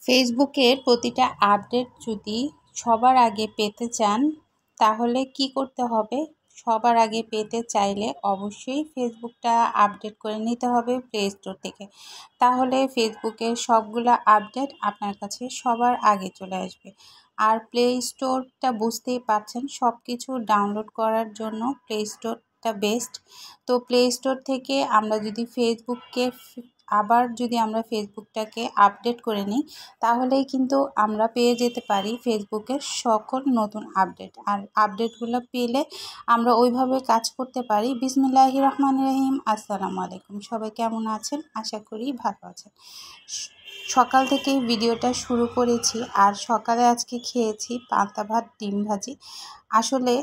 ফেসবুকের প্রতিটা আপডেট যদি সবার আগে পেতে চান তাহলে কি করতে হবে? সবার আগে পেতে চাইলে অবশ্যই ফেসবুকটা আপডেট করে নিতে হবে প্লে স্টোর থেকে। তাহলে ফেসবুকের সবগুলো আপডেট আপনার কাছে সবার আগে চলে আসবে। আর প্লে স্টোরটা বুঝতেই পারছেন, সব কিছু ডাউনলোড করার জন্য প্লে স্টোরটা বেস্ট। তো প্লে স্টোর থেকে আমরা যদি আমরা ফেসবুকটাকে আপডেট করে নিই তাহলেই কিন্তু আমরা পেয়ে যেতে পারি ফেসবুকের সকল নতুন আপডেট। আর আপডেটগুলো পেলে আমরা ওইভাবে কাজ করতে পারি। বিসমিল্লাহির রহমানির রহিম। আসসালামু আলাইকুম, সবাই কেমন আছেন? আশা করি ভালো আছেন। সকাল থেকেই ভিডিওটা শুরু করেছি, আর সকালে আজকে খেয়েছি পান্তা ভাত, ডিম ভাজি। আসলে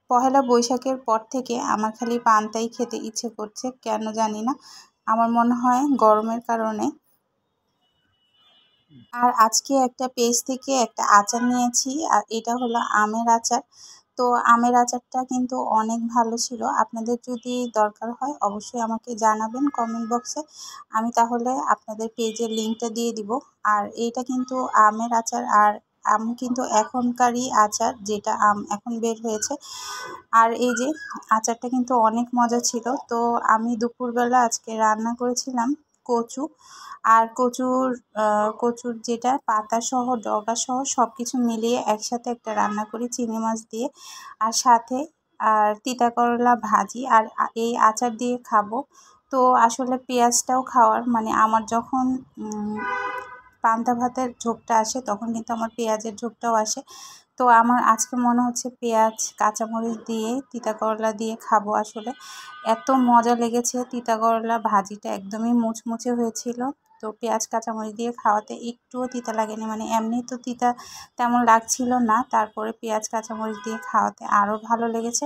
পহেলা বৈশাখের পর থেকে আমার খালি পান্তাই খেতে ইচ্ছে করছে, কেন জানি না। আমার মনে হয় গরমের কারণে। আর আজকে একটা পেজ থেকে একটা আচার নিয়েছি, আর এটা হলো আমের আচার। তো আমের আচারটা কিন্তু অনেক ভালো ছিল। আপনাদের যদি দরকার হয় অবশ্যই আমাকে জানাবেন কমেন্ট বক্সে, আমি তাহলে আপনাদের পেজের লিঙ্কটা দিয়ে দিব। আর এইটা কিন্তু আমের আচার, আর আম কিন্তু এখনকারই আচার, যেটা আম এখন বের হয়েছে। আর এই যে আচারটা কিন্তু অনেক মজা ছিল। তো আমি দুপুরবেলা আজকে রান্না করেছিলাম কচু। আর কচুর যেটা পাতাসহ ডগাসহ সব কিছু মিলিয়ে একসাথে একটা রান্না করি চিংড়ি মাছ দিয়ে, আর সাথে তিতা করলা ভাজি। আর এই আচার দিয়ে খাবো। তো আসলে পেঁয়াজটাও খাওয়ার মানে আমার যখন পান্তা ভাতের ঝোঁকটা আসে তখন কিন্তু আমার পেঁয়াজের ঝোঁকটাও আসে। তো আমার আজকে মনে হচ্ছে পেঁয়াজ কাঁচামরিচ দিয়ে তিতা করলা দিয়ে খাবো। আসলে এত মজা লেগেছে, তিতা করলা ভাজিটা একদমই মুচমুচে হয়েছিল। তো পেঁয়াজ কাঁচামরিচ দিয়ে খাওয়াতে একটুও তিতা লাগেনি, মানে এমনি তো তিতা তেমন লাগছিল না, তারপরে পেঁয়াজ কাঁচামরিচ দিয়ে খাওয়াতে আরও ভালো লেগেছে।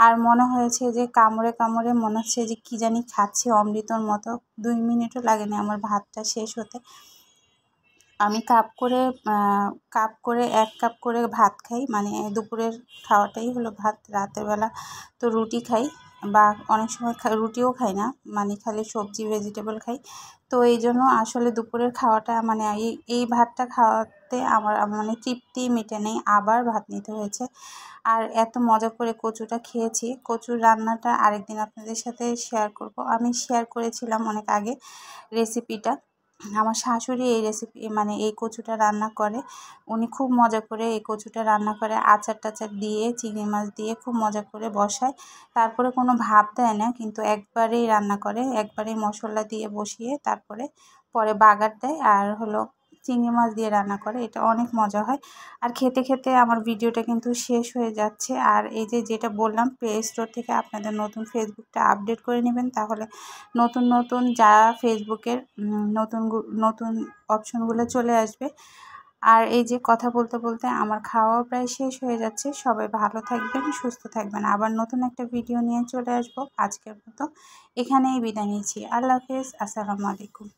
আর মনে হয়েছে যে কামড়ে কামড়ে মনে হচ্ছে যে কী জানি খাচ্ছি অমৃতর মতো। 2 মিনিটও লাগেনি আমার ভাতটা শেষ হতে। আমি কাপ করে 1 কাপ করে ভাত খাই, মানে দুপুরের খাওয়াটাই হলো ভাত। রাতের বেলা তো রুটি খাই, বা অনেক সময় রুটিও খাই না, মানে খালি সবজি ভেজিটেবল খাই। তো এই জন্য আসলে দুপুরের খাওয়াটা মানে এই ভাতটা খাওয়াতে আমার মানে তৃপ্তি মেটে নেই, আবার ভাত নিতে হয়েছে। আর এত মজা করে কচুটা খেয়েছি। কচুর রান্নাটা আরেকদিন আপনাদের সাথে শেয়ার করব। আমি শেয়ার করেছিলাম অনেক আগে রেসিপিটা। আমার শাশুড়ি এই রেসিপি মানে এই কচুটা রান্না করে। উনি খুব মজা করে এই কচুটা রান্না করে, আচার টাচার দিয়ে চিংড়ি মাছ দিয়ে খুব মজা করে বসায়। তারপরে কোনো ভাপ দেয় না, কিন্তু একবারেই রান্না করে, একবারেই মশলা দিয়ে বসিয়ে তারপরে পরে বাগার দেয়, আর হলো চিংড়ি মাছ দিয়ে রান্না করে। এটা অনেক মজা হয়। আর খেতে খেতে আমার ভিডিওটা কিন্তু শেষ হয়ে যাচ্ছে। আর এই যেটা বললাম, প্লে স্টোর থেকে আপনাদের নতুন ফেসবুকটা আপডেট করে নেবেন, তাহলে নতুন নতুন যা ফেসবুকের নতুন অপশনগুলো চলে আসবে। আর এই যে কথা বলতে বলতে আমার খাওয়াও প্রায় শেষ হয়ে যাচ্ছে। সবাই ভালো থাকবেন, সুস্থ থাকবেন। আবার নতুন একটা ভিডিও নিয়ে চলে আসবো। আজকের মতো এখানেই বিদায় নিচ্ছি। আল্লাহ হাফেজ, আসসালামু আলাইকুম।